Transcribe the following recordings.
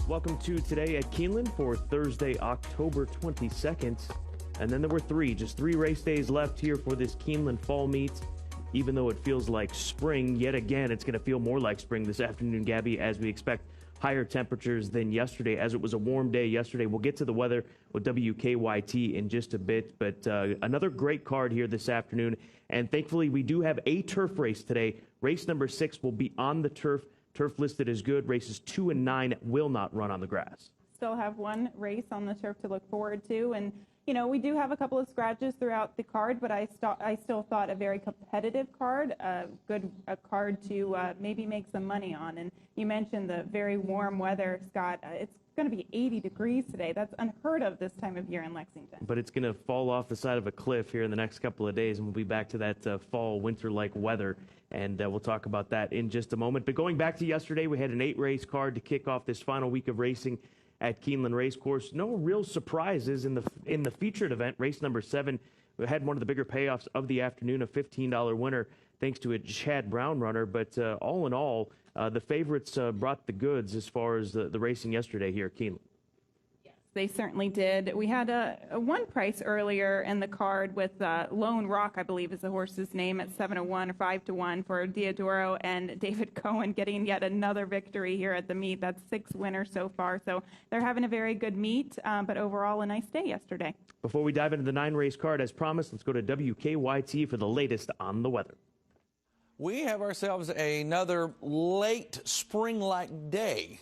Welcome to Today at Keeneland for Thursday, October 22nd. And then there were just three race days left here for this Keeneland Fall Meet. Even though it feels like spring, yet again, it's going to feel more like spring this afternoon, Gabby, as we expect higher temperatures than yesterday, as it was a warm day yesterday. We'll get to the weather with WKYT in just a bit, but another great card here this afternoon. And thankfully, we do have a turf race today. Race number 6 will be on the turf. Turf listed as good. Races 2 and 9 will not run on the grass. Still have one race on the turf to look forward to. And, you know, we do have a couple of scratches throughout the card, but I still thought a very competitive card, a card to maybe make some money on. And you mentioned the very warm weather, Scott. It's going to be 80 degrees today. That's unheard of this time of year in Lexington. But it's going to fall off the side of a cliff here in the next couple of days, and we'll be back to that fall, winter-like weather. And we'll talk about that in just a moment. But going back to yesterday, we had an 8-race card to kick off this final week of racing at Keeneland Racecourse. No real surprises in the featured event. Race number 7, we had one of the bigger payoffs of the afternoon, a $15 winner thanks to a Chad Brown runner. But all in all, the favorites brought the goods as far as the racing yesterday here at Keeneland. They certainly did. We had a one price earlier in the card with Lone Rock, I believe is the horse's name, at 7-1 or 5-1 for Diodoro and David Cohen getting yet another victory here at the meet. That's 6 winners so far. So they're having a very good meet, but overall a nice day yesterday. Before we dive into the 9-race card, as promised, let's go to WKYT for the latest on the weather. We have ourselves another late spring-like day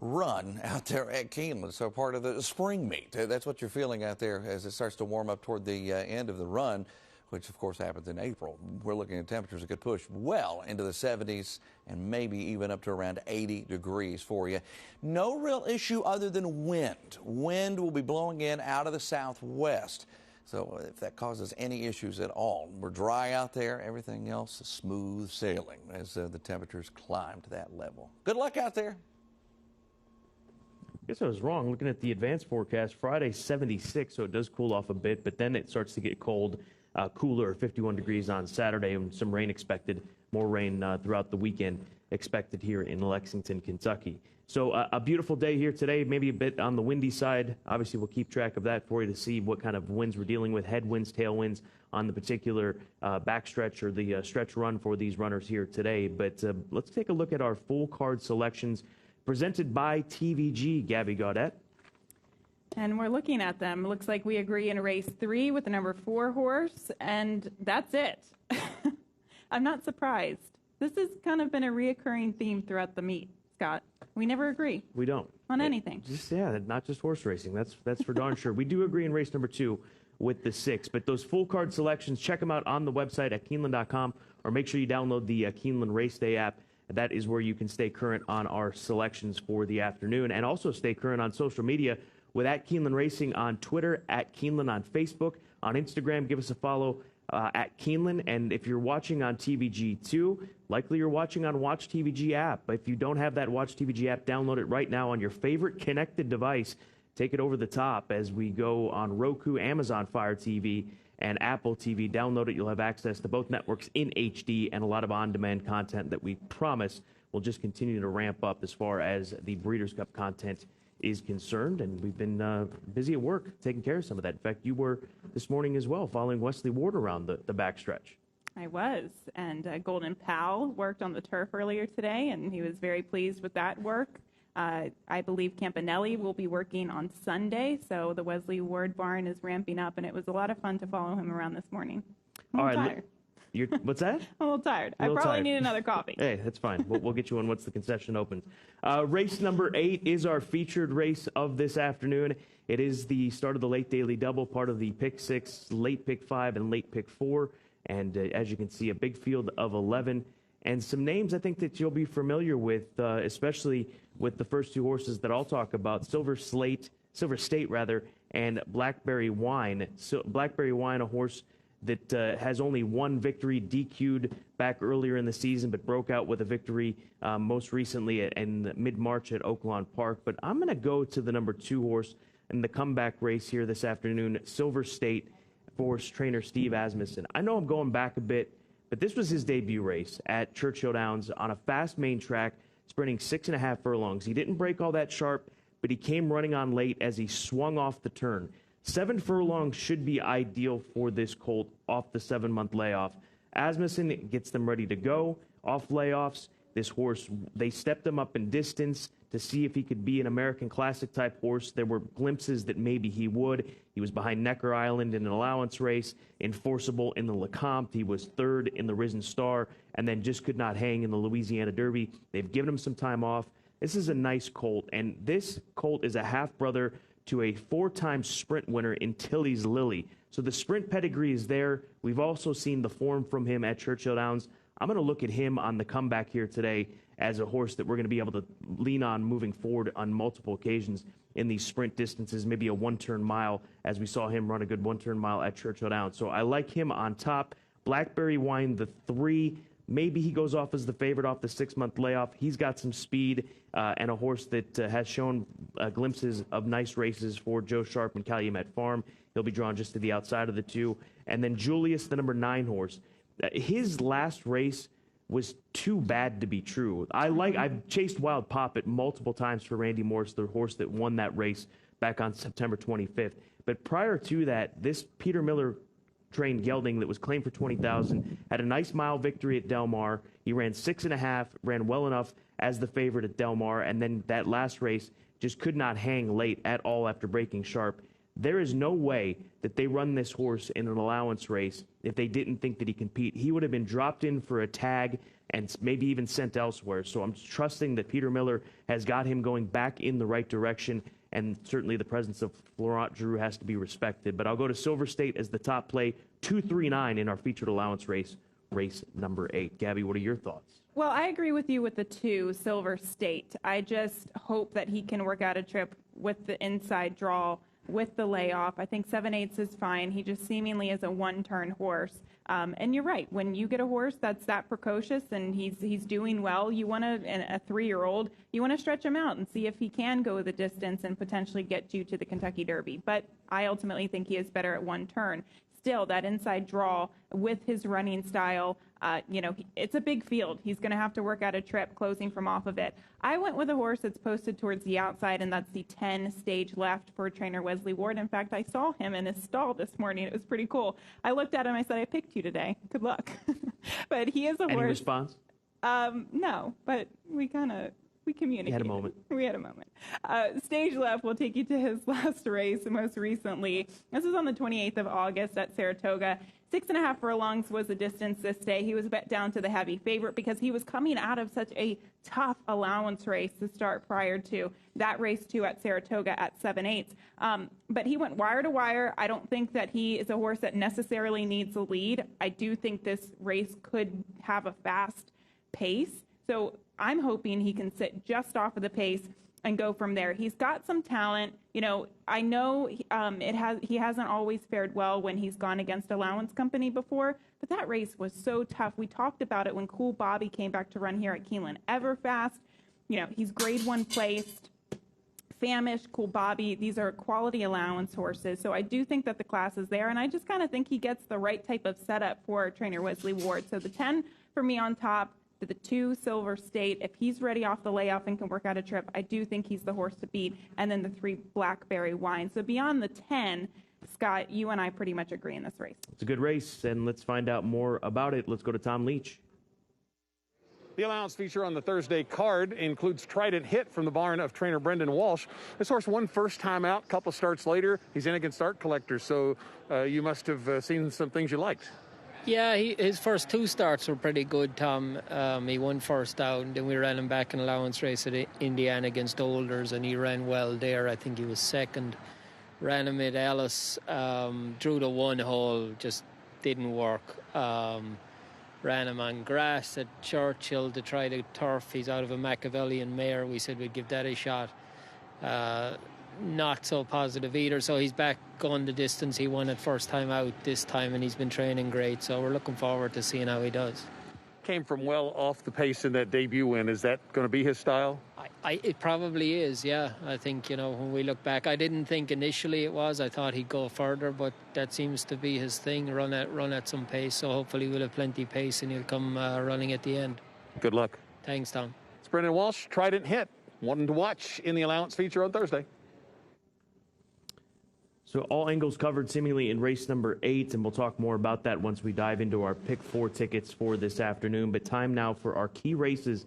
run out there at Keeneland, so part of the spring meet. That's what you're feeling out there as it starts to warm up toward the end of the run, which of course happens in April. We're looking at temperatures that could push well into the 70s and maybe even up to around 80 degrees for you. No real issue other than wind. Wind will be blowing in out of the southwest. So if that causes any issues at all, we're dry out there. Everything else is smooth sailing as the temperatures climb to that level. Good luck out there. I guess I was wrong. Looking at the advanced forecast, Friday 76, so it does cool off a bit, but then it starts to get cold, cooler, 51 degrees on Saturday, and some rain expected, more rain throughout the weekend expected here in Lexington, Kentucky. So a beautiful day here today, maybe a bit on the windy side. Obviously, we'll keep track of that for you to see what kind of winds we're dealing with, headwinds, tailwinds on the particular backstretch or the stretch run for these runners here today. But let's take a look at our full card selections presented by TVG, Gabby Gaudet. And we're looking at them. It looks like we agree in race 3 with the number 4 horse, and that's it. I'm not surprised. This has kind of been a reoccurring theme throughout the meet, Scott. We never agree. We don't. On anything. Not just horse racing. That's for darn sure. We do agree in race number 2 with the 6. But those full card selections, check them out on the website at Keeneland.com, or make sure you download the Keeneland Race Day app. That is where you can stay current on our selections for the afternoon, and also stay current on social media with at Keeneland Racing on Twitter, at Keeneland on Facebook, on Instagram. Give us a follow at Keeneland. And if you're watching on TVG2, likely you're watching on Watch TVG app. But if you don't have that Watch TVG app, download it right now on your favorite connected device. Take it over the top as we go on Roku, Amazon Fire TV, and Apple TV. Download it. You'll have access to both networks in HD and a lot of on-demand content that we promise will just continue to ramp up as far as the Breeders' Cup content is concerned. And we've been busy at work taking care of some of that. In fact, you were this morning as well, following Wesley Ward around the backstretch. I was. And Golden Powell worked on the turf earlier today, and he was very pleased with that work. I believe Campanelli will be working on Sunday, so the Wesley Ward barn is ramping up, and it was a lot of fun to follow him around this morning. I'm tired. What's that? I'm a little tired. I probably need another coffee. Hey, that's fine. We'll get you one once the concession opens. Race number 8 is our featured race of this afternoon. It is the start of the late daily double, part of the pick 6, late pick 5, and late pick 4. And as you can see, a big field of 11. And some names I think that you'll be familiar with, especially with the first 2 horses that I'll talk about, Silver State, and Blackberry Wine. So Blackberry Wine, a horse that has only one victory, DQ'd back earlier in the season, but broke out with a victory most recently in mid-March at Oaklawn Park. But I'm going to go to the number 2 horse in the comeback race here this afternoon, Silver State, for trainer Steve Asmussen. I know I'm going back a bit, but this was his debut race at Churchill Downs on a fast main track, sprinting 6.5 furlongs. He didn't break all that sharp but he came running on late as he swung off the turn. 7 furlongs should be ideal for this colt off the 7-month layoff. Asmussen gets them ready to go off layoffs. This horse, they stepped him up in distance to see if he could be an American Classic type horse. There were glimpses that maybe he would. He was behind Necker Island in an allowance race, enforceable in the Lecomte. He was 3rd in the Risen Star, and then just could not hang in the Louisiana Derby. They've given him some time off. This is a nice colt, and this colt is a half-brother to a 4-time sprint winner in Tilly's Lily. So the sprint pedigree is there. We've also seen the form from him at Churchill Downs. I'm going to look at him on the comeback here today as a horse that we're going to be able to lean on moving forward on multiple occasions in these sprint distances, maybe a 1-turn mile, as we saw him run a good 1-turn mile at Churchill Downs. So I like him on top. Blackberry Wine, the 3. Maybe he goes off as the favorite off the 6-month layoff. He's got some speed and a horse that has shown glimpses of nice races for Joe Sharp and Calumet Farm. He'll be drawn just to the outside of the 2. And then Julius, the number 9 horse. His last race was too bad to be true. I've chased Wild Poppet multiple times for Randy Morse, the horse that won that race back on September 25th. But prior to that, this Peter Miller trained gelding that was claimed for $20,000 had a nice mile victory at Del Mar. He ran 6.5, ran well enough as the favorite at Del Mar, and then that last race just could not hang late at all after breaking Sharp. There is no way that they run this horse in an allowance race if they didn't think that he compete. He would have been dropped in for a tag and maybe even sent elsewhere. So I'm trusting that Peter Miller has got him going back in the right direction, and certainly the presence of Florent Giroux has to be respected. But I'll go to Silver State as the top play, 239 in our featured allowance race, race number 8. Gabby, what are your thoughts? Well, I agree with you with the 2, Silver State. I just hope that he can work out a trip with the inside draw, with the layoff. I think 7/8 is fine. He just seemingly is a 1-turn horse. And you're right. When you get a horse that's that precocious and he's doing well, you want a 3-year-old, you want to stretch him out and see if he can go the distance and potentially get you to the Kentucky Derby. But I ultimately think he is better at 1 turn. Still, that inside draw with his running style, it's a big field. He's going to have to work out a trip closing from off of it. I went with a horse that's posted towards the outside, and that's the 10 Stage Left for trainer Wesley Ward. In fact, I saw him in his stall this morning. It was pretty cool. I looked at him. I said, I picked you today. Good luck. But he is a horse. Any response? No, but we communicated. You had a moment. We had a moment. Stage Left will take you to his last race most recently. This was on the 28th of August at Saratoga. 6.5 furlongs was the distance this day. He was bet down to the heavy favorite because he was coming out of such a tough allowance race to start prior to that race too at Saratoga at 7/8. But he went wire to wire. I don't think that he is a horse that necessarily needs a lead. I do think this race could have a fast pace. So I'm hoping he can sit just off of the pace and go from there. He's got some talent. I know he hasn't always fared well when he's gone against Allowance Company before, but that race was so tough. We talked about it when Cool Bobby came back to run here at Keeneland. Everfast, he's grade 1 placed. Famish, Cool Bobby, these are quality allowance horses. So I do think that the class is there, and I just kind of think he gets the right type of setup for trainer Wesley Ward. So the 10 for me on top, to the 2 Silver State. If he's ready off the layoff and can work out a trip, I do think he's the horse to beat. And then the 3 Blackberry Wine. So beyond the 10, Scott, you and I pretty much agree in this race. It's a good race, and let's find out more about it. Let's go to Tom Leach. The allowance feature on the Thursday card includes Trident Hit from the barn of trainer Brendan Walsh. This horse won first time out, couple starts later. He's in against Art Collector, so you must have seen some things you liked. Yeah, his first 2 starts were pretty good, Tom. He won first out, and then we ran him back in allowance race at Indiana against Olders, and he ran well there. I think he was second. Ran him at Ellis, drew the 1 hole, just didn't work. Ran him on grass at Churchill to try the turf. He's out of a Machiavellian mare. We said we'd give that a shot. Not so positive either, so he's back going the distance he won at first time out this time, and he's been training great, so we're looking forward to seeing how he does. Came from well off the pace in that debut win. Is that going to be his style? It probably is, yeah. I think, when we look back, I didn't think initially it was. I thought he'd go further, but that seems to be his thing, run at some pace, so hopefully we'll have plenty pace and he'll come running at the end. Good luck. Thanks, Tom. It's Brendan Walsh, Trident Hit. One to watch in the allowance feature on Thursday. So all angles covered seemingly in race number 8, and we'll talk more about that once we dive into our pick 4 tickets for this afternoon. But time now for our key races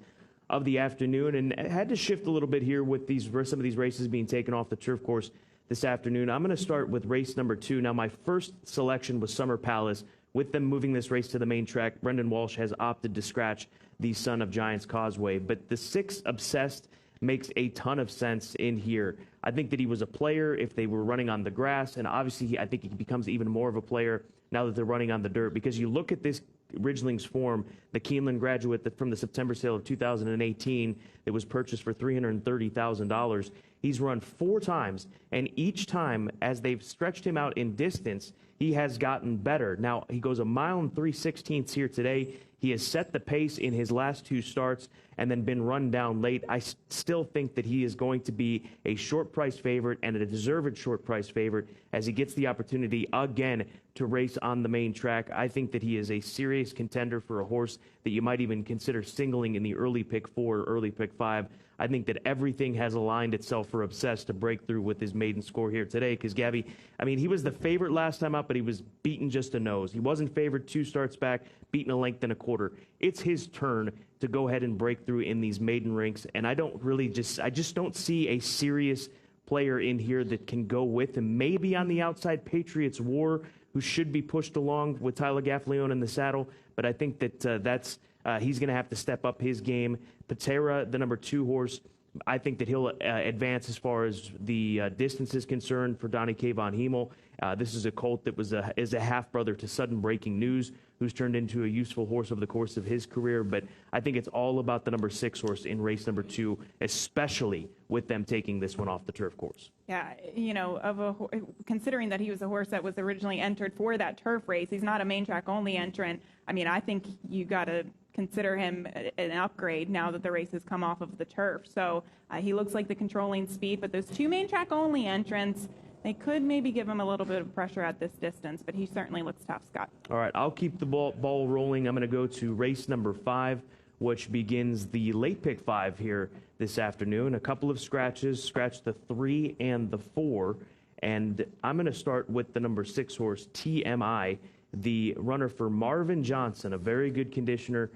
of the afternoon, and I had to shift a little bit here with some of these races being taken off the turf course this afternoon. I'm going to start with race number 2. Now, my first selection was Summer Palace. With them moving this race to the main track, Brendan Walsh has opted to scratch the Son of Giants Causeway. But the 6 Obsessed makes a ton of sense in here. I think that he was a player if they were running on the grass, and obviously I think he becomes even more of a player now that they're running on the dirt, because you look at this Ridgeling's form, the Keeneland graduate from the September sale of 2018 that was purchased for $330,000. He's run 4 times, and each time, as they've stretched him out in distance, he has gotten better. Now, he goes 1 mile and 3/16 here today. He has set the pace in his last 2 starts and then been run down late. I still think that he is going to be a short price favorite, and a deserved short price favorite, as he gets the opportunity again to race on the main track. I think that he is a serious contender for a horse that you might even consider singling in the early pick 4 or early pick 5. I think that everything has aligned itself for Obsessed to break through with his maiden score here today. Because, Gabby, I mean, he was the favorite last time up, but he was beaten just a nose. He wasn't favored 2 starts back, beaten a length and a quarter. It's his turn to go ahead and break through in these maiden rinks. And I just don't see a serious player in here that can go with him. Maybe on the outside, Patriots War, who should be pushed along with Tyler Gaffalione in the saddle. But I think that he's going to have to step up his game. Patera, the number 2 horse, I think that he'll advance as far as the distance is concerned for Donnie K. Von Hemel. This is a colt that is a half-brother to Sudden Breaking News, who's turned into a useful horse over the course of his career. But I think it's all about the number 6 horse in race number 2, especially with them taking this one off the turf course. Yeah, you know, considering that he was a horse that was originally entered for that turf race, he's not a main track only entrant. I mean, I think you got to consider him an upgrade now that the race has come off of the turf. So he looks like the controlling speed, but those 2 main track only entrants, they could maybe give him a little bit of pressure at this distance, but he certainly looks tough, Scott. All right, I'll keep the ball rolling. I'm going to go to race number 5, which begins the late pick 5 here this afternoon. A couple of scratches, scratch the 3 and the 4. And I'm going to start with the number 6 horse, TMI, the runner for Marvin Johnson, a very good conditioner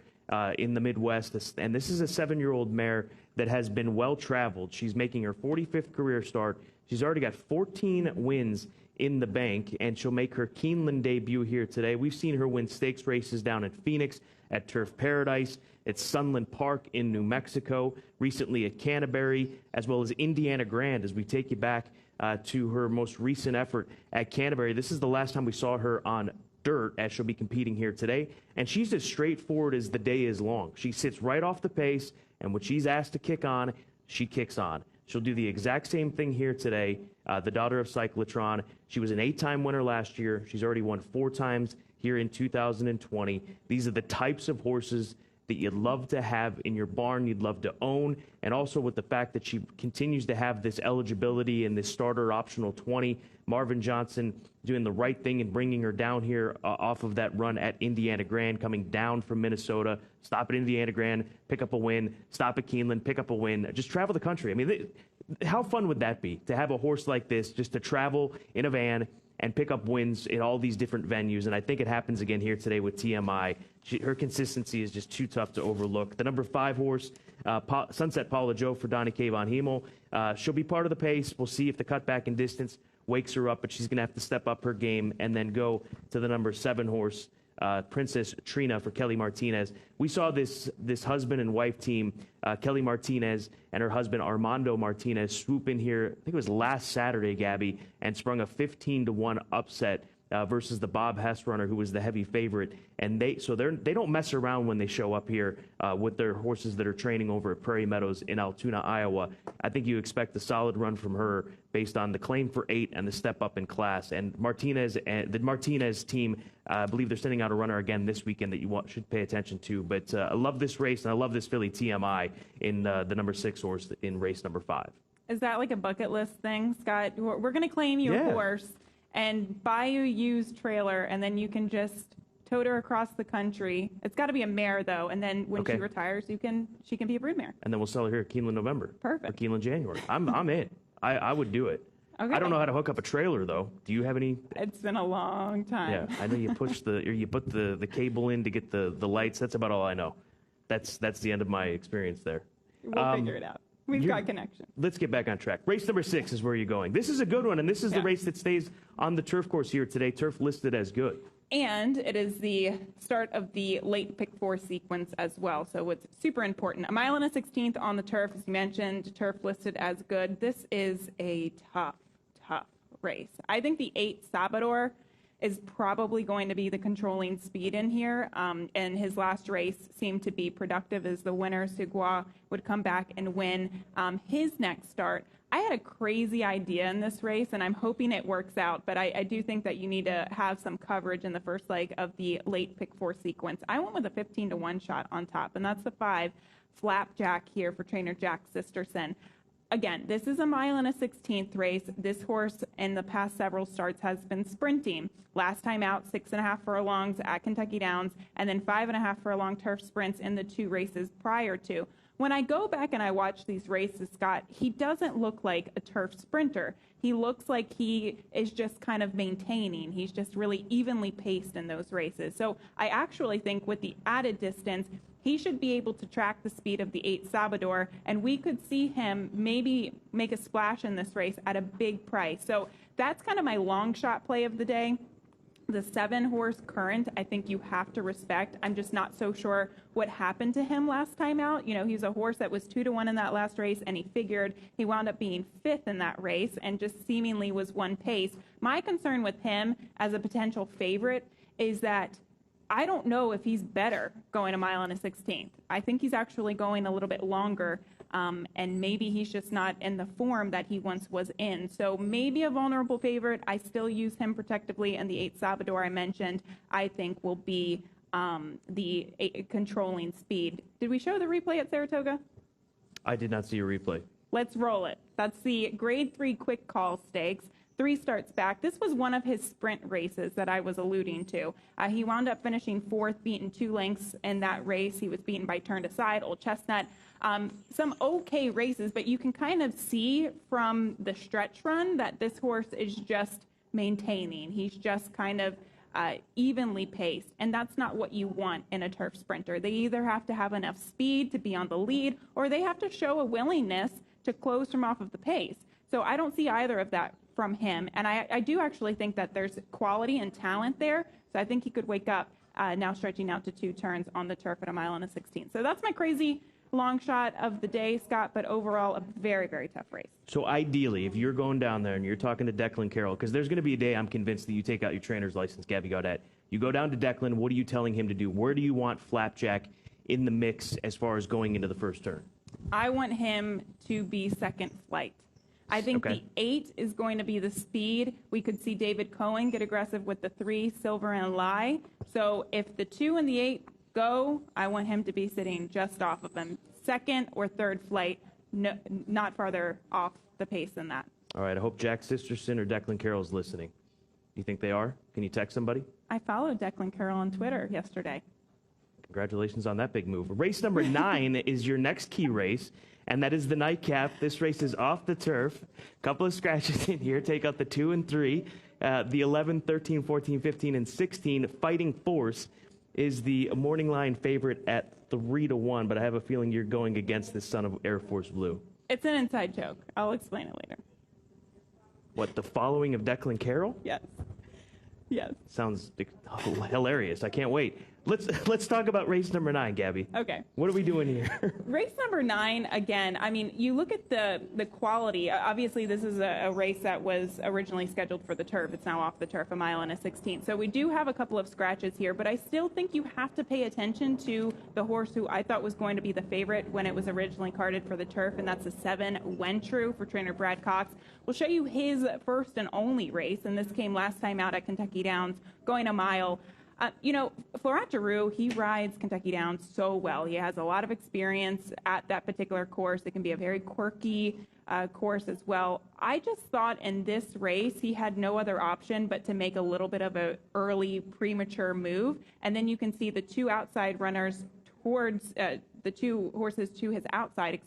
in the Midwest. And this is a 7-year-old mare that has been well-traveled. She's making her 45th career start. She's already got 14 wins in the bank, and she'll make her Keeneland debut here today. We've seen her win stakes races down in Phoenix, at Turf Paradise, at Sunland Park in New Mexico, recently at Canterbury, as well as Indiana Grand, as we take you back to her most recent effort at Canterbury. This is the last time we saw her on dirt, as she'll be competing here today, and she's as straightforward as the day is long. She sits right off the pace, and when she's asked to kick on, she kicks on. She'll do the exact same thing here today. The daughter of Cyclotron. She was an 8-time winner last year. She's already won 4 times here in 2020. These are the types of horses that you'd love to have in your barn, you'd love to own, and also with the fact that she continues to have this eligibility and this starter optional 20. Marvin Johnson doing the right thing and bringing her down here off of that run at Indiana Grand, coming down from Minnesota, stop at Indiana Grand, pick up a win, stop at Keeneland, pick up a win, just travel the country. I mean, how fun would that be to have a horse like this just to travel in a van and pick up wins in all these different venues? And I think it happens again here today with TMI. Her consistency is just too tough to overlook. The number 5 horse, Sunset Paula Joe for Donnie K. Von Hemel. She'll be part of the pace. We'll see if the cutback in distance wakes her up, but she's going to have to step up her game and then go to the number 7 horse, Princess Trina for Kelly Martinez. We saw this husband and wife team, Kelly Martinez and her husband Armando Martinez, swoop in here, I think it was last Saturday, Gabby, and sprung a 15-1 upset versus the Bob Hess runner, who was the heavy favorite. And they don't mess around when they show up here with their horses that are training over at Prairie Meadows in Altoona, Iowa. I think you expect a solid run from her based on the claim for 8 and the step up in class. And the Martinez team, I believe they're sending out a runner again this weekend that you should pay attention to. But I love this race, and I love this filly TMI in the number 6 horse in race number 5. Is that like a bucket list thing, Scott? We're going to claim your horse and buy you a used trailer, and then you can just tote her across the country. It's got to be a mare, though, and then when she retires, she can be a broodmare. And then we'll sell her here at Keeneland November. Perfect. Or Keeneland January. I'm in. I would do it. Okay. I don't know how to hook up a trailer, though. Do you have any? It's been a long time. Yeah, I know you push you put the cable in to get the lights. That's about all I know. That's the end of my experience there. We'll figure it out. We've got connection. Let's get back on track. Race number 6 is where you're going. This is a good one, and this is the race that stays on the turf course here today. Turf listed as good. And it is the start of the late pick 4 sequence as well. So it's super important. 1 1/16 on the turf, as you mentioned, turf listed as good. This is a tough race. I think the 8 Sabador is probably going to be the controlling speed in here. And his last race seemed to be productive as the winner, Seguin, would come back and win his next start. I had a crazy idea in this race, and I'm hoping it works out, but I do think that you need to have some coverage in the first leg of the late pick 4 sequence. I went with a 15-1 shot on top, and that's the 5 Flapjack here for trainer Jack Sisterson. Again, this is a 1 1/16 race. This horse in the past several starts has been sprinting. Last time out, 6.5 furlongs at Kentucky Downs, and then 5.5 furlong turf sprints in the 2 races prior to. When I go back and I watch these races, Scott, he doesn't look like a turf sprinter. He looks like he is just kind of maintaining. He's just really evenly paced in those races. So I actually think with the added distance, he should be able to track the speed of the 8 Sabador, and we could see him maybe make a splash in this race at a big price. So that's kind of my long shot play of the day. The 7 horse Current, I think you have to respect. I'm just not so sure what happened to him last time out. You know, he's a horse that was 2-1 in that last race, and he wound up being 5th in that race and just seemingly was one pace. My concern with him as a potential favorite is that I don't know if he's better going 1 1/16. I think he's actually going a little bit longer, and maybe he's just not in the form that he once was in. So maybe a vulnerable favorite. I still use him protectively, and the 8 Salvador I mentioned, I think will be the controlling speed. Did we show the replay at Saratoga? I did not see a replay. Let's roll it. That's the Grade 3 quick call stakes. 3 starts back. This was one of his sprint races that I was alluding to. He wound up finishing 4th, beaten 2 lengths in that race. He was beaten by Turned Aside, Old Chestnut. Some okay races, but you can kind of see from the stretch run that this horse is just maintaining. He's just kind of evenly paced, and that's not what you want in a turf sprinter. They either have to have enough speed to be on the lead, or they have to show a willingness to close from off of the pace. So I don't see either of that from him, and I do actually think that there's quality and talent there, so I think he could wake up now stretching out to 2 turns on the turf at 1 1/16. So that's my crazy long shot of the day, Scott, but overall a very, very tough race. So ideally, if you're going down there and you're talking to Declan Carroll, because there's going to be a day I'm convinced that you take out your trainer's license, Gabby Gaudet. You go down to Declan, what are you telling him to do? Where do you want Flapjack in the mix as far as going into the first turn? I want him to be second flight. I think the 8 is going to be the speed. We could see David Cohen get aggressive with the 3, Silver and Lie. So if the 2 and the 8 go, I want him to be sitting just off of them. Second or third flight, no, not farther off the pace than that. All right, I hope Jack Sisterson or Declan Carroll's listening. You think they are? Can you text somebody? I followed Declan Carroll on Twitter yesterday. Congratulations on that big move. Race number 9 is your next key race, and that is the Nightcap. This race is off the turf. Couple of scratches in here. Take out the 2 and 3. The 11, 13, 14, 15, and 16. Fighting Force is the morning line favorite at 3-1, but I have a feeling you're going against this son of Air Force Blue. It's an inside joke. I'll explain it later. What, the following of Declan Carroll? Yes. Yes. Sounds hilarious. I can't wait. Let's talk about race number 9, Gabby. Okay. What are we doing here? Race number 9, again, I mean, you look at the quality. Obviously, this is a race that was originally scheduled for the turf. It's now off the turf, 1 1/16. So we do have a couple of scratches here, but I still think you have to pay attention to the horse who I thought was going to be the favorite when it was originally carded for the turf, and that's the 7, When True, for trainer Brad Cox. We'll show you his first and only race, and this came last time out at Kentucky Downs, going a mile. You know, Florent Giroux, he rides Kentucky Downs so well. He has a lot of experience at that particular course. It can be a very quirky course as well. I just thought in this race he had no other option but to make a little bit of an early premature move, and then you can see the two outside runners towards the two horses to his outside,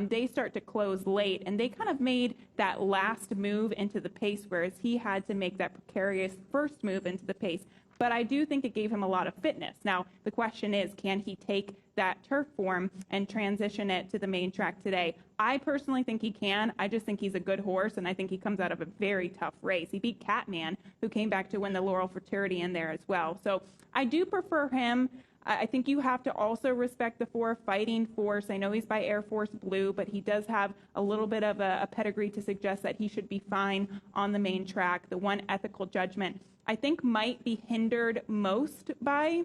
they start to close late, and they kind of made that last move into the pace, whereas he had to make that precarious first move into the pace. But I do think it gave him a lot of fitness. Now, the question is, can he take that turf form and transition it to the main track today? I personally think he can. I just think he's a good horse, and I think he comes out of a very tough race. He beat Catman, who came back to win the Laurel Futurity in there as well. So I do prefer him. I think you have to also respect the 4 Fighting Force. I know he's by Air Force Blue, but he does have a little bit of a pedigree to suggest that he should be fine on the main track. The 1 Ethical Judgment, I think, might be hindered most by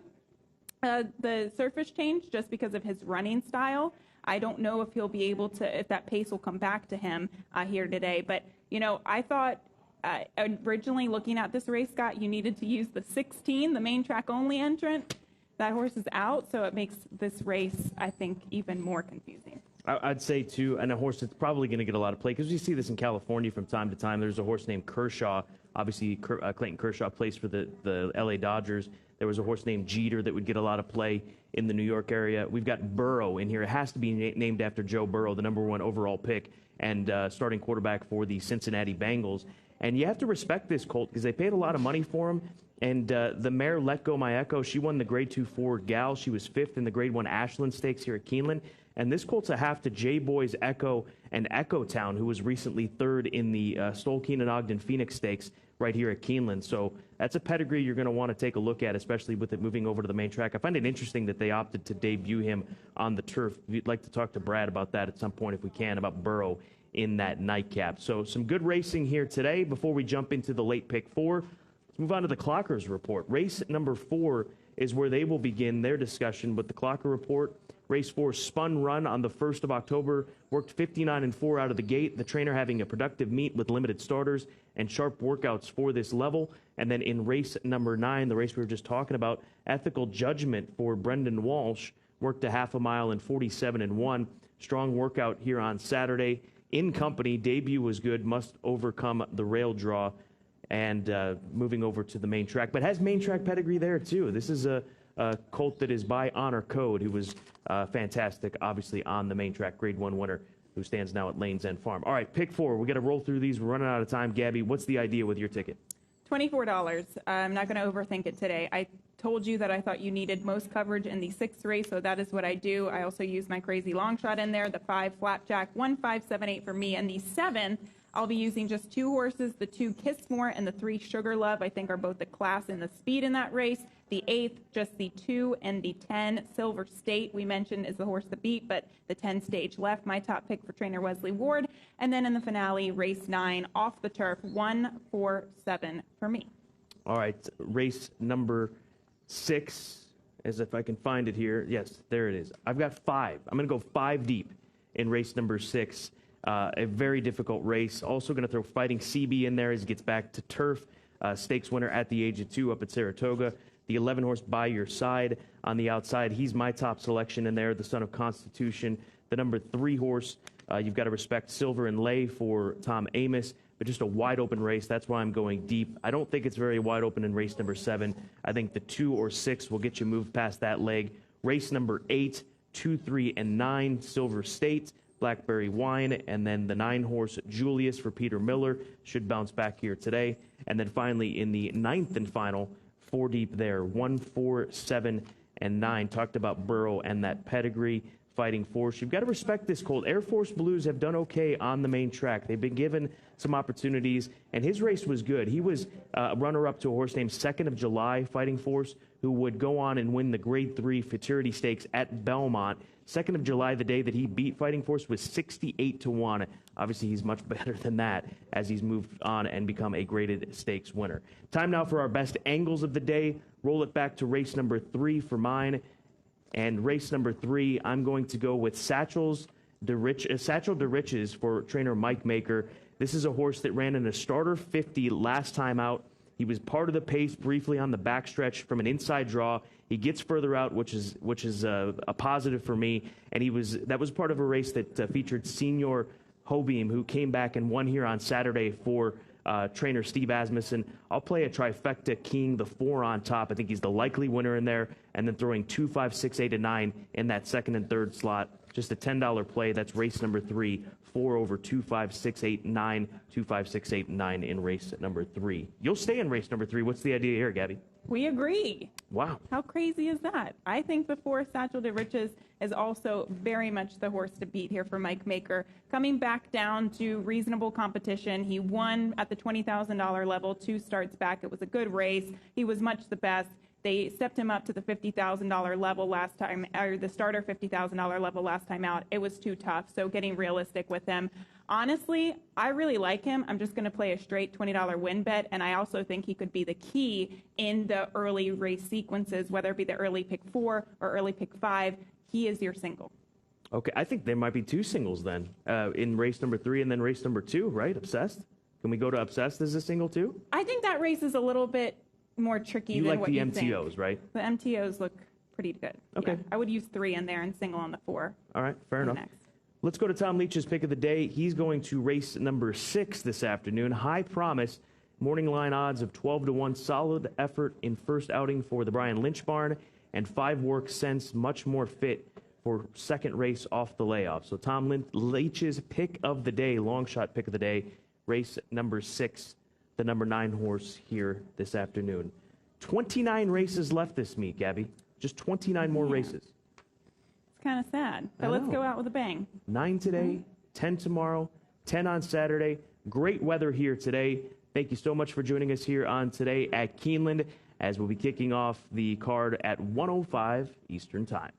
the surface change just because of his running style. I don't know if he'll be able to, if that pace will come back to him here today. But, I thought originally looking at this race, Scott, you needed to use the 16, the main track only entrant. That horse is out, so it makes this race, I think, even more confusing. I'd say, too, and a horse that's probably going to get a lot of play, because you see this in California from time to time. There's a horse named Kershaw. Obviously, Clayton Kershaw plays for the L.A. Dodgers. There was a horse named Jeter that would get a lot of play in the New York area. We've got Burrow in here. It has to be named after Joe Burrow, the #1 overall pick and starting quarterback for the Cincinnati Bengals. And you have to respect this colt because they paid a lot of money for him. And the mare Let Go My Echo, she won the Grade 2 Ford Gal. She was 5th in the Grade 1 Ashland Stakes here at Keeneland. And this colt's a half to J-Boys Echo and Echo Town, who was recently 3rd in the Stoll Keenan Ogden Phoenix Stakes right here at Keeneland. So that's a pedigree you're going to want to take a look at, especially with it moving over to the main track. I find it interesting that they opted to debut him on the turf. We'd like to talk to Brad about that at some point if we can, about Burrow in that nightcap. So some good racing here today. Before we jump into the late pick 4, let's move on to the Clockers Report. Race number 4 is where they will begin their discussion with the Clocker Report. Race 4 spun run on the 1st of October, worked 59-4 out of the gate. The trainer having a productive meet with limited starters and sharp workouts for this level. And then in race number 9, the race we were just talking about, Ethical Judgment for Brendan Walsh, worked a half a mile in 47-1. Strong workout here on Saturday. In company, debut was good, must overcome the rail draw, and moving over to the main track. But has main track pedigree there, too. This is a colt that is by Honor Code, who was fantastic, obviously, on the main track, Grade 1 winner, who stands now at Lanes End Farm. All right, pick 4. We got to roll through these. We're running out of time. Gabby, what's the idea with your ticket? $24. I'm not going to overthink it today. I told you that I thought you needed most coverage in the 6th race, so that is what I do. I also use my crazy long shot in there, the 5 Flapjack, 1, 5, 7, 8 for me, and the 7th, I'll be using just 2 horses, the 2 Kissmore and the 3 Sugar Love, I think are both the class and the speed in that race. The 8th, just the 2 and the 10 Silver State, we mentioned is the horse to beat, but the 10 Stage Left, my top pick for trainer Wesley Ward. And then in the finale, race 9, off the turf, 1, 4, 7 for me. All right, race number 6, as if I can find it here. Yes, there it is. I've got 5. I'm going to go 5 deep in race number 6. A very difficult race. Also going to throw Fighting CB in there as he gets back to turf. Stakes winner at the age of 2 up at Saratoga. The 11 horse By Your Side on the outside. He's my top selection in there, the son of Constitution. The number 3 horse, you've got to respect Silver and Lay for Tom Amos, but just a wide open race. That's why I'm going deep. I don't think it's very wide open in race number 7. I think the 2 or 6 will get you moved past that leg. Race number 8, 2, 3, and 9, Silver State. Blackberry Wine, and then the 9 horse Julius for Peter Miller should bounce back here today. And then finally in the 9th and final, 4 deep there, 1, 4, 7, and 9. Talked about Burrow and that pedigree. Fighting Force. You've got to respect this colt. Air Force Blues have done okay on the main track. They've been given some opportunities, and his race was good. He was a runner-up to a horse named 2nd of July, Fighting Force, who would go on and win the Grade 3 Futurity Stakes at Belmont. 2nd of July, the day that he beat Fighting Force, was 68-1. Obviously, he's much better than that as he's moved on and become a graded stakes winner. Time now for our best angles of the day. Roll it back to race number 3 for mine. And race number 3, I'm going to go with Satchel de Riches for trainer Mike Maker. This is a horse that ran in a starter 50 last time out. He was part of the pace briefly on the backstretch from an inside draw. He gets further out, which is a positive for me. And that was part of a race that featured Senior Hobeam, who came back and won here on Saturday for trainer Steve Asmussen. I'll play a trifecta king, the 4 on top. I think he's the likely winner in there, and then throwing 2, 5, 6, 8, and 9 in that second and third slot. Just a $10 play. That's race number 3. 4 over 2, 5, 6, 8, 9. 2, 5, 6, 8, 9 in race number 3. You'll stay in race number 3. What's the idea here, Gabby? We agree. Wow. How crazy is that? I think the 4 Satchel de Riches is also very much the horse to beat here for Mike Maker. Coming back down to reasonable competition, he won at the $20,000 level 2 starts back. It was a good race. He was much the best. They stepped him up to the $50,000 level last time, or the starter $50,000 level last time out. It was too tough, so getting realistic with him. Honestly, I really like him. I'm just going to play a straight $20 win bet, and I also think he could be the key in the early race sequences, whether it be the early pick 4 or early pick 5. He is your single. Okay, I think there might be 2 singles then in race number 3 and then race number 2, right? Obsessed? Can we go to Obsessed as a single too? I think that race is a little bit more tricky than what you think. You like the MTOs, right? The MTOs look pretty good. Okay. Yeah, I would use 3 in there and single on the 4. All right, fair enough. Next. Let's go to Tom Leach's pick of the day. He's going to race number 6 this afternoon. High promise, morning line odds of 12-1. Solid effort in first outing for the Brian Lynch barn, and 5 work since, much more fit for second race off the layoff. So Tom Leach's pick of the day, long shot pick of the day, race number 6, the number 9 horse here this afternoon. 29 races left this meet, Gabby. Just 29 more races. It's kind of sad, but let's go out with a bang. 9 today, 10 tomorrow, 10 on Saturday. Great weather here today. Thank you so much for joining us here on Today at Keeneland, as we'll be kicking off the card at 1:05 Eastern Time.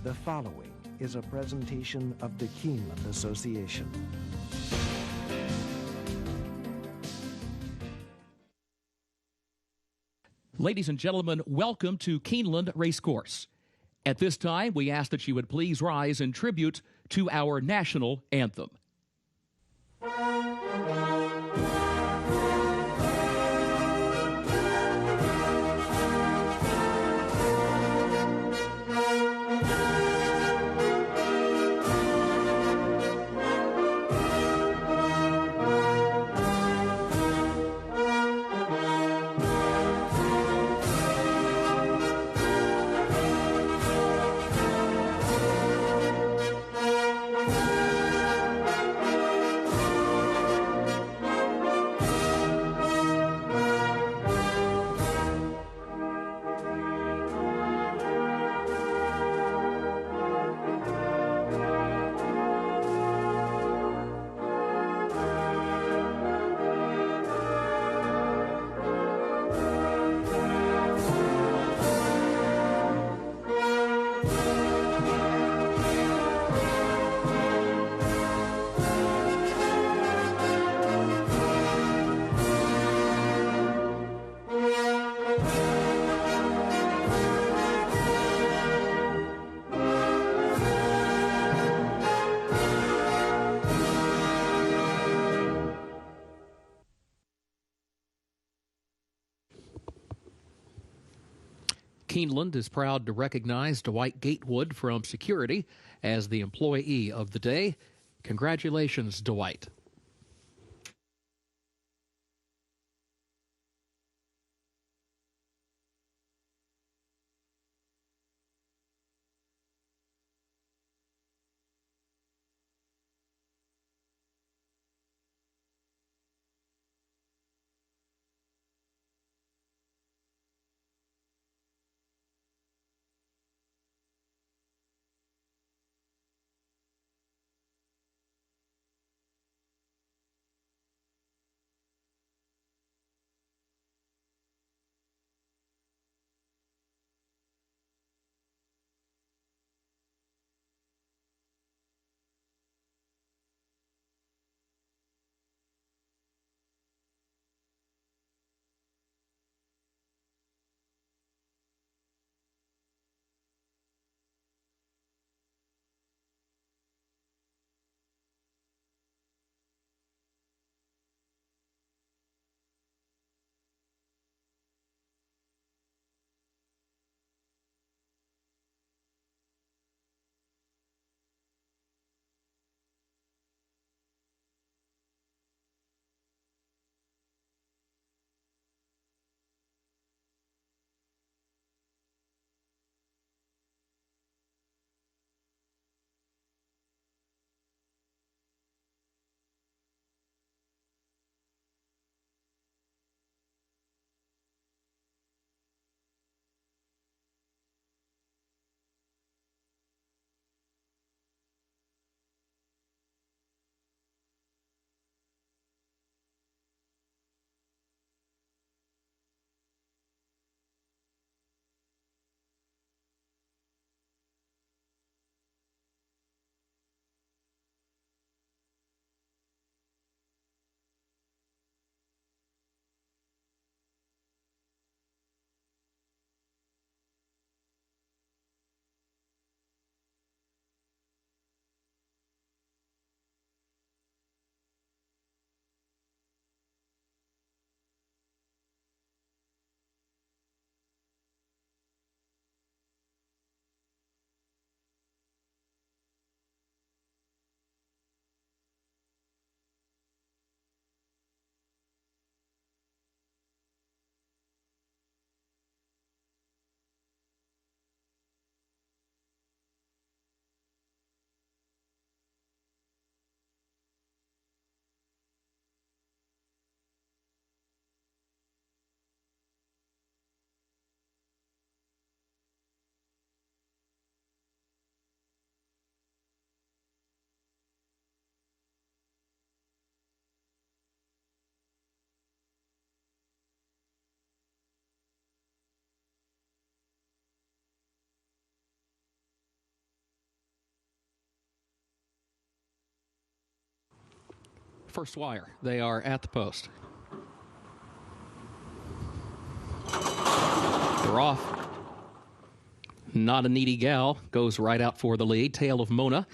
The following is a presentation of the Keeneland Association. Ladies and gentlemen, welcome to Keeneland Racecourse. At this time, we ask that you would please rise in tribute to our national anthem. Keeneland is proud to recognize Dwight Gatewood from Security as the Employee of the Day. Congratulations, Dwight. First wire. They are at the post. They're off. Not a Needy Gal goes right out for the lead. Tail of Mona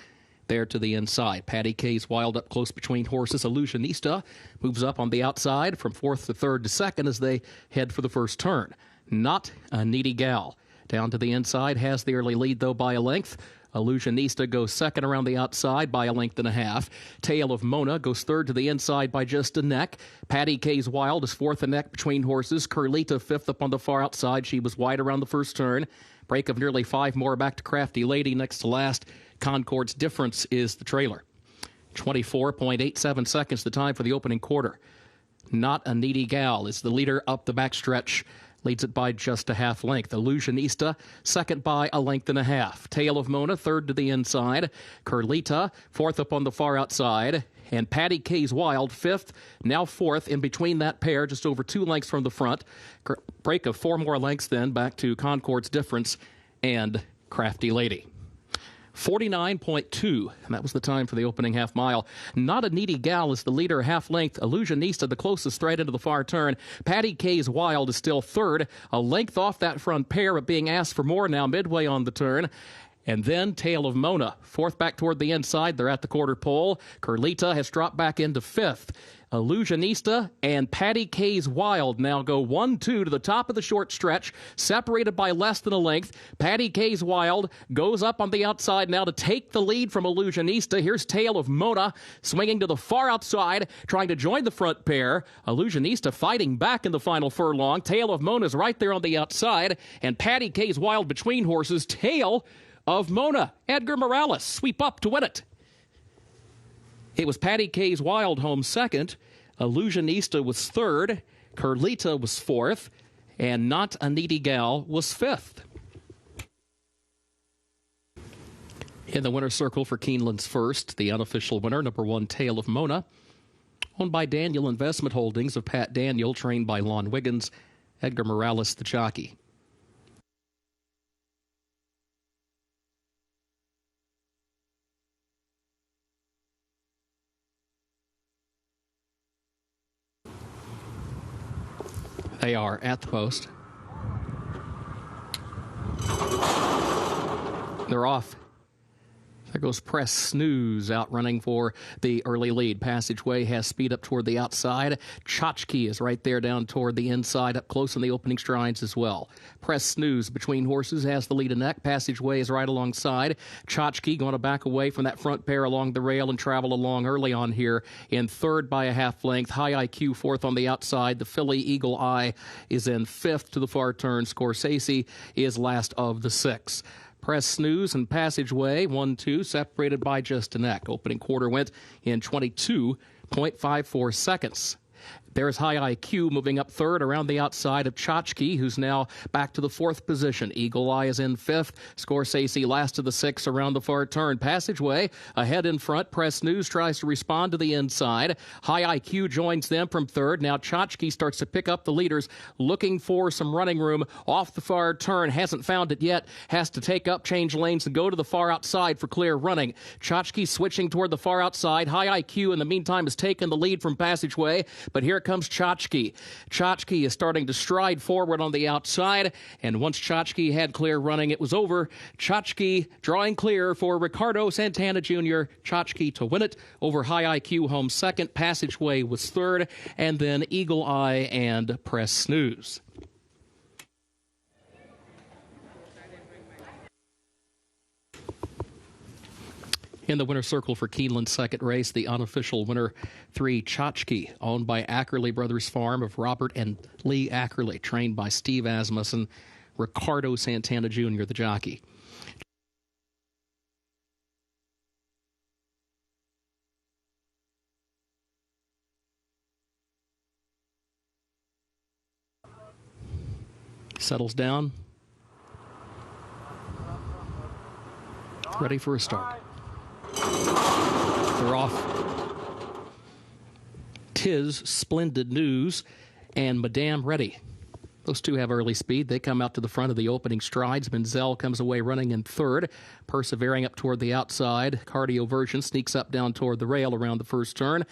there to the inside. Patty K's Wild up close between horses. Illusionista moves up on the outside from fourth to third to second as they head for the first turn. Not a Needy Gal. Down to the inside, has the early lead, though, by a length. Illusionista goes second around the outside by a length and a half. Tail of Mona goes third to the inside by just a neck. Patty K's Wild is fourth a neck between horses. Curlita fifth up on the far outside. She was wide around the first turn. Break of nearly 5 more back to Crafty Lady next to last. Concord's Difference is the trailer. 24.87 seconds the time for the opening quarter. Not a Needy Gal is the leader up the backstretch. Leads it by just a half length. Illusionista, second by a length and a half. Tail of Mona, third to the inside. Curlita, fourth up on the far outside. And Patty K's Wild, fifth, now fourth, in between that pair, just over 2 lengths from the front. Break of 4 more lengths then, back to Concord's Difference and Crafty Lady. 49.2, and that was the time for the opening half mile. Not a Needy Gal is the leader, half length. Illusionista, the closest straight into the far turn. Patty K's Wild is still third, a length off that front pair, but being asked for more now midway on the turn. And then Tail of Mona, fourth back toward the inside. They're at the quarter pole. Curlita has dropped back into fifth. Illusionista and Patty K's Wild now go 1-2 to the top of the short stretch, separated by less than a length. Patty K's Wild goes up on the outside now to take the lead from Illusionista. Here's Tale of Mona swinging to the far outside, trying to join the front pair. Illusionista fighting back in the final furlong. Tale of Mona's right there on the outside, and Patty K's Wild between horses. Tale of Mona. Edgar Morales sweep up to win it. It was Patty K's Wild home second. Illusionista was third. Curlita was fourth. And Not a Needy Gal was fifth. In the winner's circle for Keeneland's first, the unofficial winner, number 1, Tale of Mona, owned by Daniel Investment Holdings of Pat Daniel, trained by Lon Wiggins, Edgar Morales, the jockey. They are at the post. They're off. There goes Press Snooze out running for the early lead. Passageway has speed up toward the outside. Tchotchke is right there down toward the inside, up close in the opening strides as well. Press Snooze between horses has the lead and neck. Passageway is right alongside. Tchotchke going to back away from that front pair along the rail and travel along early on here in third by a half length. High IQ fourth on the outside. The filly Eagle Eye is in fifth to the far turn. Scorsese is last of the six. Press Snooze and Passageway, 1-2, separated by just a neck. Opening quarter went in 22.54 seconds. There's High IQ moving up third around the outside of Tchotchke, who's now back to the fourth position. Eagle Eye is in fifth. Scorsese last of the six around the far turn. Passageway ahead in front. Press News tries to respond to the inside. High IQ joins them from third. Now Tchotchke starts to pick up the leaders, looking for some running room off the far turn. Hasn't found it yet. Has to take up, change lanes, and go to the far outside for clear running. Tchotchke switching toward the far outside. High IQ in the meantime has taken the lead from Passageway, but here comes Tchotchke. Tchotchke is starting to stride forward on the outside, and once Tchotchke had clear running, it was over. Tchotchke drawing clear for Ricardo Santana Jr. Tchotchke to win it over High IQ home second. Passageway was third, and then Eagle Eye and Press Snooze. In the winner's circle for Keeneland's second race, the unofficial winner, 3, Tchotchke, owned by Ackerley Brothers Farm of Robert and Lee Ackerley, trained by Steve Asmussen, Ricardo Santana Jr., the jockey. Settles down. Ready for a start. They're off. Tis Splendid News and Madame Ready. Those two have early speed. They come out to the front of the opening strides. Menzel comes away running in third, persevering up toward the outside. Cardio Version sneaks up down toward the rail around the first turn.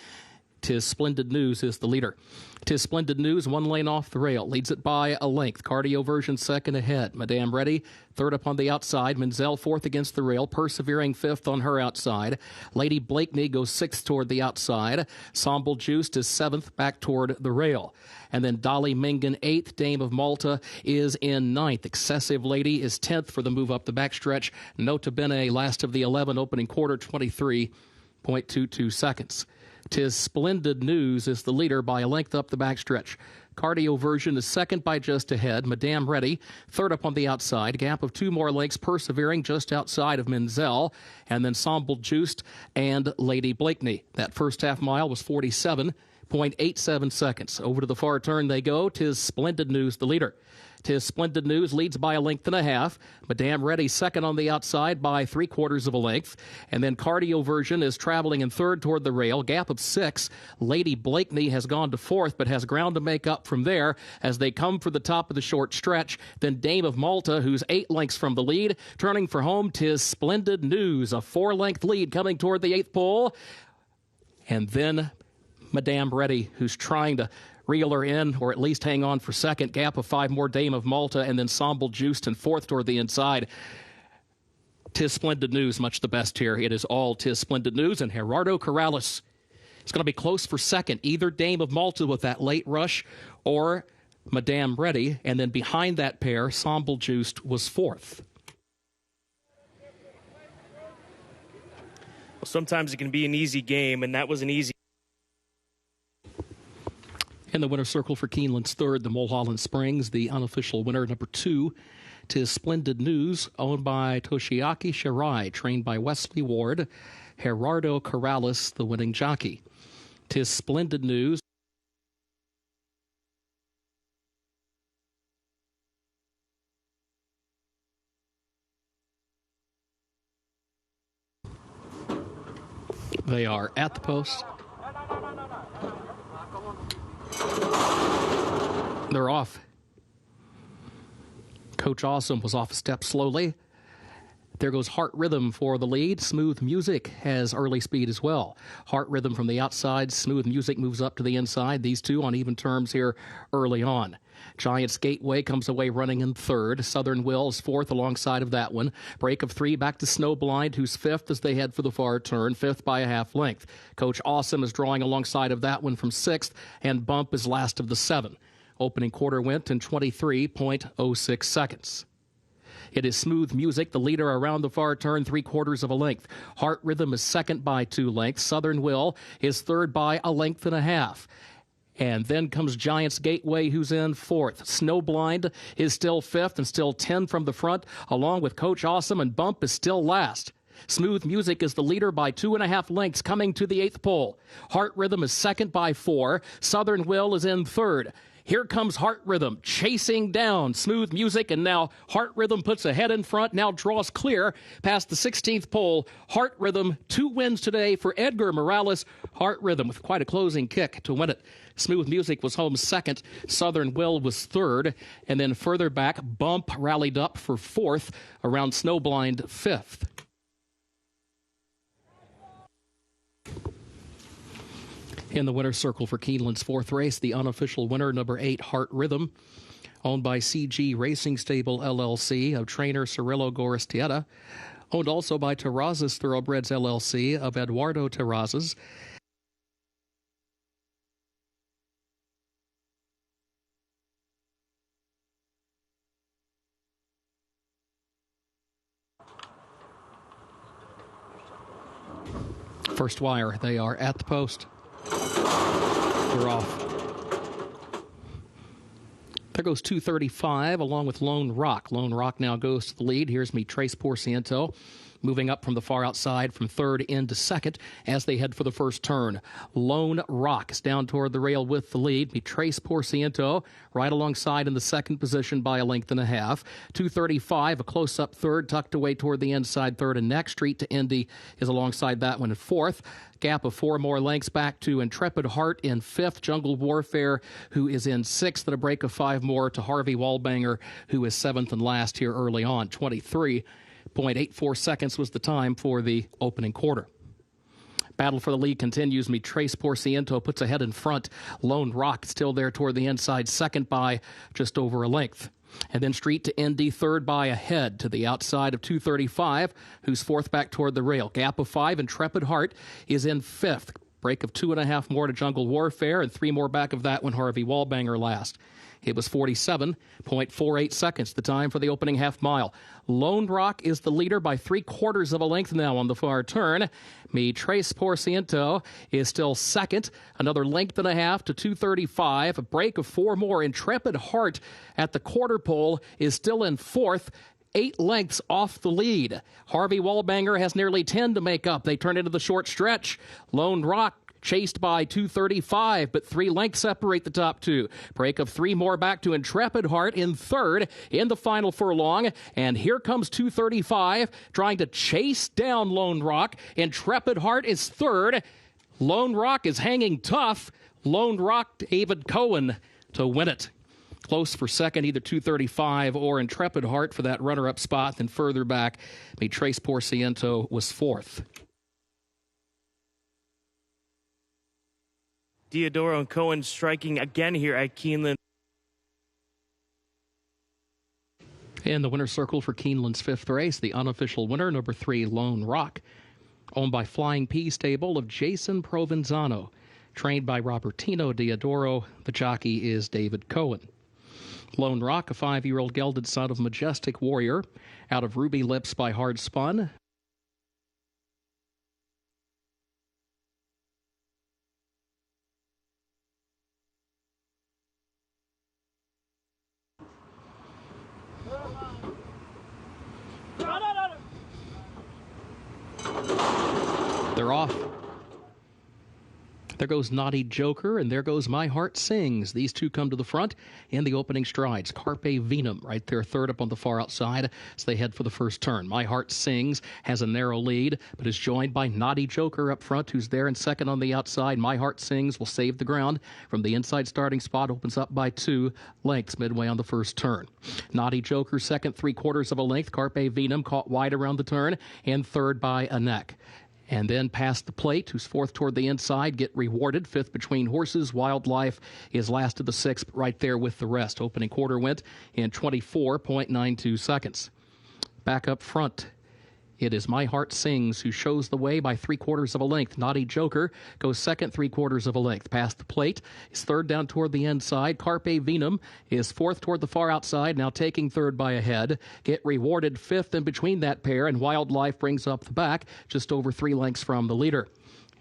Tis Splendid News is the leader. Tis Splendid News, one lane off the rail, leads it by a length. Cardio Version second ahead. Madame Ready, third up on the outside. Menzel fourth against the rail, persevering fifth on her outside. Lady Blakeney goes sixth toward the outside. Somble Juiced is seventh back toward the rail. And then Dolly Mingan eighth. Dame of Malta is in ninth. Excessive Lady is 10th for the move up the backstretch. Nota Bene, last of the 11, opening quarter, 23.22 seconds. Tis Splendid News is the leader by a length up the backstretch. Cardio Version is second by just ahead. Madame Ready, third up on the outside. Gap of 2 more lengths, persevering just outside of Menzel. And then Somble Juiced and Lady Blakeney. That first half mile was 47.87 seconds. Over to the far turn they go. Tis Splendid News, the leader. Tis Splendid News leads by a length and a half. Madame Ready second on the outside by 3/4 of a length. And then Cardio Version is traveling in third toward the rail. Gap of 6. Lady Blakeney has gone to fourth, but has ground to make up from there as they come for the top of the short stretch. Then Dame of Malta, who's 8 lengths from the lead. Turning for home, Tis Splendid News, a 4-length lead coming toward the 8th pole. And then Madame Ready, who's trying to reel her in, or at least hang on for second. Gap of 5 more, Dame of Malta, and then Somble Juiced and fourth toward the inside. Tis Splendid News, much the best here. It is all Tis Splendid News, and Gerardo Corrales It's going to be close for second. Either Dame of Malta with that late rush or Madame Ready. And then behind that pair, Somble Juiced was fourth. Well, sometimes it can be an easy game, and that was an easy. In the winner's circle for Keeneland's third, the Mulholland Springs, the unofficial winner, number 2, 'Tis Splendid News, owned by Toshiaki Shirai, trained by Wesley Ward. Gerardo Corrales, the winning jockey. 'Tis Splendid News. They are at the post. They're off. Coach Awesome was off a step slowly. There goes Heart Rhythm for the lead. Smooth Music has early speed as well. Heart Rhythm from the outside. Smooth Music moves up to the inside. These two on even terms here early on. Giants Gateway comes away running in third. Southern Will's fourth alongside of that one. Break of 3 back to Snowblind, who's fifth as they head for the far turn. Fifth by a half length. Coach Awesome is drawing alongside of that one from sixth, and Bump is last of the 7. Opening quarter went in 23.06 seconds. It is Smooth Music, the leader around the far turn, 3/4 of a length. Heart Rhythm is second by 2 lengths. Southern Will is third by a length and a half. And then comes Giants Gateway, who's in fourth. Snowblind is still fifth and still 10 from the front, along with Coach Awesome, and Bump is still last. Smooth Music is the leader by 2.5 lengths coming to the 8th pole. Heart Rhythm is second by 4. Southern Will is in third. Here comes Heart Rhythm chasing down Smooth Music, and now Heart Rhythm puts a head in front, now draws clear past the 16th pole. Heart Rhythm, 2 wins today for Edgar Morales. Heart Rhythm with quite a closing kick to win it. Smooth Music was home second. Southern Will was third. And then further back, Bump rallied up for fourth, around Snowblind fifth. In the winner's circle for Keeneland's fourth race, the unofficial winner, number 8, Heart Rhythm, owned by CG Racing Stable LLC of trainer Cirillo Goristieta, owned also by Terrazas Thoroughbreds LLC of Eduardo Terrazas. First wire, they are at the post. They're off. There goes 235 along with Lone Rock. Lone Rock now goes to the lead. Here's Me Trace Porciento moving up from the far outside from third into second as they head for the first turn. Lone Rock is down toward the rail with the lead. Me Trace Porciento right alongside in the second position by a length and a half. 235, a close-up third, tucked away toward the inside third, and Next Street to Indy is alongside that one in fourth. Gap of 4 more lengths back to Intrepid Heart in fifth. Jungle Warfare, who is in sixth, at a break of 5 more to Harvey Wallbanger, who is seventh and last here early on. 23.84 seconds was the time for the opening quarter. Battle for the lead continues. Me Trace Porciento puts ahead in front. Lone Rock still there toward the inside, second by just over a length. And then Street to Indy, third by a head to the outside of 235, who's fourth back toward the rail. Gap of 5, Intrepid Heart is in fifth. Break of 2.5 more to Jungle Warfare, and 3 more back of that one, Harvey Wallbanger last. It was 47.48 seconds, the time for the opening half mile. Lone Rock is the leader by 3/4 of a length now on the far turn. Me Trace Porciento is still second, another length and a half to 235. A break of 4 more. Intrepid Heart at the quarter pole is still in fourth, 8 lengths off the lead. Harvey Wallbanger has nearly 10 to make up. They turn into the short stretch. Lone Rock chased by 235, but 3 lengths separate the top two. Break of 3 more back to Intrepid Heart in third in the final furlong. And here comes 235 trying to chase down Lone Rock. Intrepid Heart is third. Lone Rock is hanging tough. Lone Rock, David Cohen to win it. Close for second, either 235 or Intrepid Heart for that runner-up spot. Then further back, Me Trace Porciento was fourth. Diodoro and Cohen striking again here at Keeneland. In the winner's circle for Keeneland's fifth race, the unofficial winner, number 3, Lone Rock, owned by Flying P Stable of Jason Provenzano. Trained by Robertino Diodoro, the jockey is David Cohen. Lone Rock, a 5-year-old gelded son of Majestic Warrior, out of Ruby Lips by Hard Spun. They're off. There goes Naughty Joker, and there goes My Heart Sings. These two come to the front in the opening strides. Carpe Venum right there, third up on the far outside as they head for the first turn. My Heart Sings has a narrow lead, but is joined by Naughty Joker up front, who's there in second on the outside. My Heart Sings will save the ground from the inside starting spot, opens up by 2 lengths midway on the first turn. Naughty Joker second, 3/4 of a length. Carpe Venum caught wide around the turn, and third by a neck. And then past the plate, who's fourth toward the inside, get rewarded. Fifth between horses. Wildlife is last of the 6th, right there with the rest. Opening quarter went in 24.92 seconds. Back up front, it is My Heart Sings who shows the way by 3/4 of a length. Naughty Joker goes second, 3/4 of a length. Past the plate is third down toward the inside. Carpe Venum is fourth toward the far outside, now taking third by a head. Get rewarded fifth in between that pair, and Wildlife brings up the back just over 3 lengths from the leader.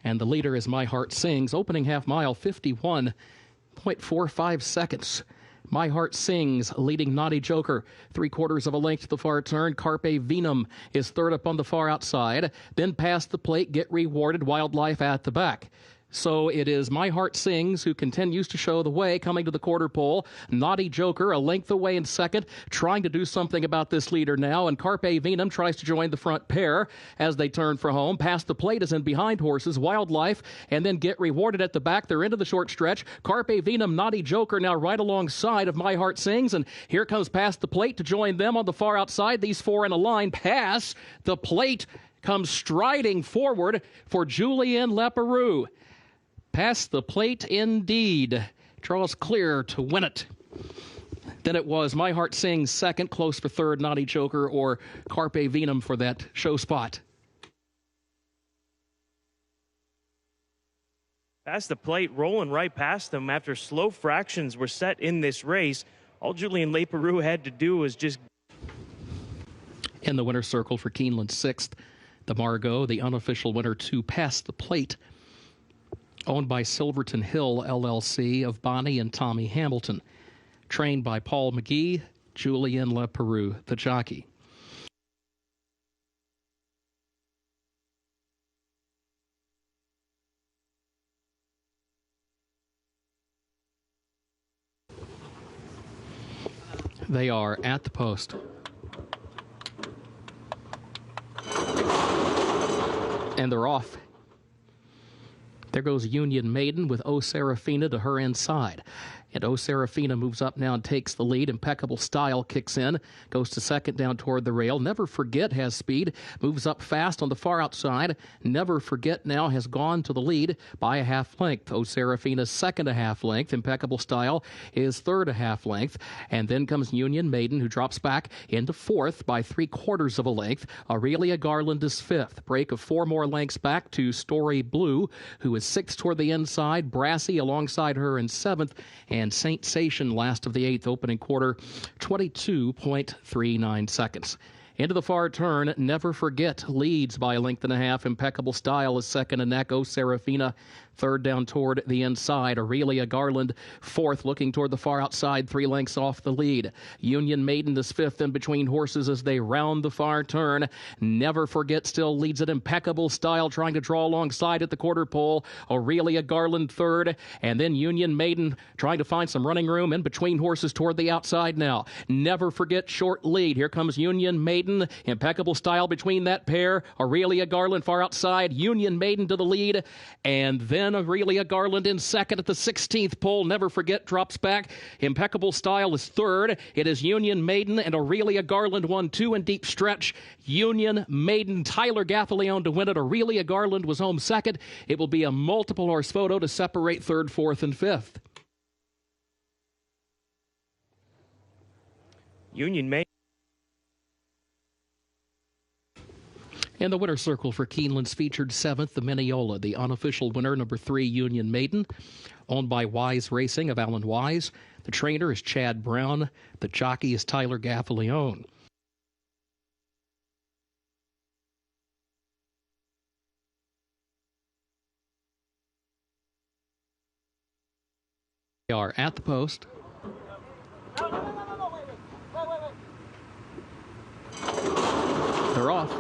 And the leader is My Heart Sings. Opening half mile, 51.45 seconds. My Heart Sings leading Naughty Joker 3/4 of a length to the far turn. Carpe Venum is third up on the far outside. Then past the plate, Get Rewarded, Wildlife at the back. So it is My Heart Sings who continues to show the way coming to the quarter pole. Naughty Joker a length away in second, trying to do something about this leader now, and Carpe Venum tries to join the front pair as they turn for home. Past the plate is in behind horses, Wildlife, and then Get Rewarded at the back. They're into the short stretch. Carpe Venum, Naughty Joker now right alongside of My Heart Sings, and here comes past the plate to join them on the far outside. These four in a line pass the plate, comes striding forward for Julien Leparoux. Past the plate indeed. Draws clear to win it. Then it was My Heart Sings second, close for third, Naughty Joker or Carpe Venum for that show spot. Past the plate, rolling right past them after slow fractions were set in this race. All Julien Leparoux had to do was just... In the winner's circle for Keeneland 6th, the Margot, the unofficial winner to Past the Plate, owned by Silverton Hill, LLC, of Bonnie and Tommy Hamilton. Trained by Paul McGee, Julien Leparoux, the jockey. They are at the post. And they're off. There goes Union Maiden with O Serafina to her inside. And O Serafina moves up now and takes the lead. Impeccable Style kicks in, goes to second down toward the rail. Never Forget has speed, moves up fast on the far outside. Never Forget now has gone to the lead by a half length. O Serafina's second a half length. Impeccable Style is third a half length. And then comes Union Maiden, who drops back into fourth by 3/4 of a length. Aurelia Garland is fifth. Break of 4 more lengths back to Story Blue, who is sixth toward the inside. Brassy alongside her in seventh. And Saint Sation last of the 8th, opening quarter, 22.39 seconds. Into the far turn, Never Forget leads by a length and a half. Impeccable Style is second and neck. O Serafina third down toward the inside. Aurelia Garland fourth, looking toward the far outside, 3 lengths off the lead. Union Maiden is fifth in between horses as they round the far turn. Never Forget still leads it. Impeccable Style trying to draw alongside at the quarter pole. Aurelia Garland third, and then Union Maiden trying to find some running room in between horses toward the outside now. Never Forget short lead. Here comes Union Maiden. Impeccable Style between that pair. Aurelia Garland far outside. Union Maiden to the lead, and then Aurelia Garland in second at the 16th pole. Never Forget drops back. Impeccable Style is third. It is Union Maiden and Aurelia Garland 1-2 in deep stretch. Union Maiden, Tyler Gaffaleone to win it. Aurelia Garland was home second. It will be a multiple horse photo to separate third, fourth, and fifth. In the winner's circle for Keeneland's featured 7th, the Mineola, the unofficial winner, number 3, Union Maiden, owned by Wise Racing of Alan Wise. The trainer is Chad Brown. The jockey is Tyler Gaffalione. They are at the post. They're off.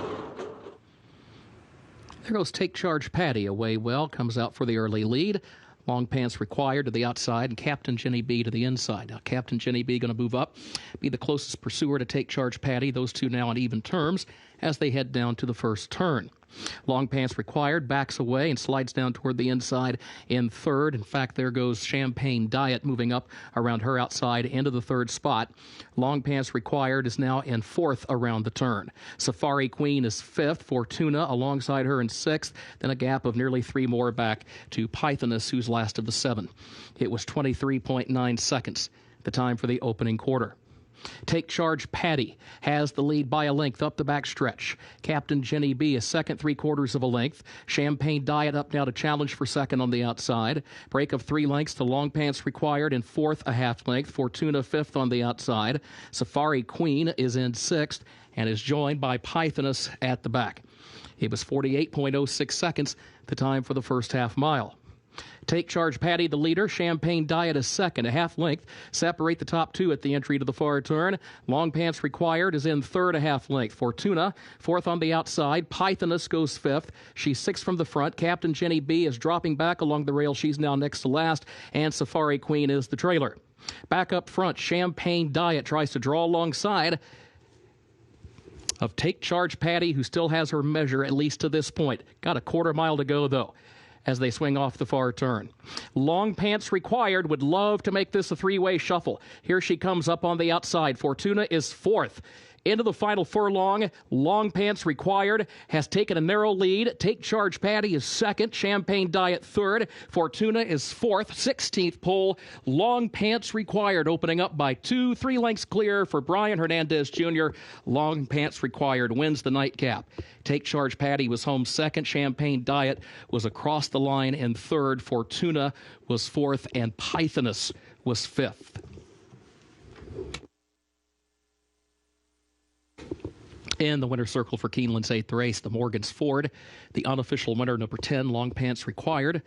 There goes Take Charge Patty away well, comes out for the early lead. Long pants required to the outside, and Captain Jenny B to the inside. Now, Captain Jenny B going to move up, be the closest pursuer to Take Charge Patty. Those two now on even terms as they head down to the first turn. Long pants required, backs away and slides down toward the inside in third. In fact, there goes Champagne Diet moving up around her outside into the third spot. Long pants required is now in fourth around the turn. Safari Queen is fifth. Fortuna alongside her in sixth. Then a gap of nearly 3 more back to Pythoness, who's last of the 7. It was 23.9 seconds, the time for the opening quarter. Take Charge Patty has the lead by a length up the back stretch. Captain Jenny B is second, 3/4 of a length. Champagne Diet up now to challenge for second on the outside. Break of 3 lengths to Long Pants Required in fourth, a half length. Fortuna fifth on the outside. Safari Queen is in sixth and is joined by Pythoness at the back. It was 48.06 seconds, the time for the first half mile. Take Charge Patty, the leader. Champagne Diet is second, a half length. Separate the top 2 at the entry to the far turn. Long Pants Required is in third, a half length. Fortuna, fourth on the outside. Pythoness goes fifth. She's sixth from the front. Captain Jenny B is dropping back along the rail. She's now next to last. And Safari Queen is the trailer. Back up front, Champagne Diet tries to draw alongside of Take Charge Patty, who still has her measure, at least to this point. Got a 1/4 mile to go, though, as they swing off the far turn. Long Pants Required would love to make this a 3-way shuffle. Here she comes up on the outside. Fortuna is fourth. Into the final furlong, Long Pants Required has taken a narrow lead. Take Charge Patty is second. Champagne Diet third. Fortuna is fourth. 16th pole. Long Pants Required opening up by 2, 3 lengths clear for Brian Hernandez Jr. Long Pants Required wins the nightcap. Take Charge Patty was home second. Champagne Diet was across the line in third. Fortuna was fourth, and Pythoness was fifth. In the winner's circle for Keeneland's 8th race, the Morgan's Ford, the unofficial winner, number 10, Long Pants Required,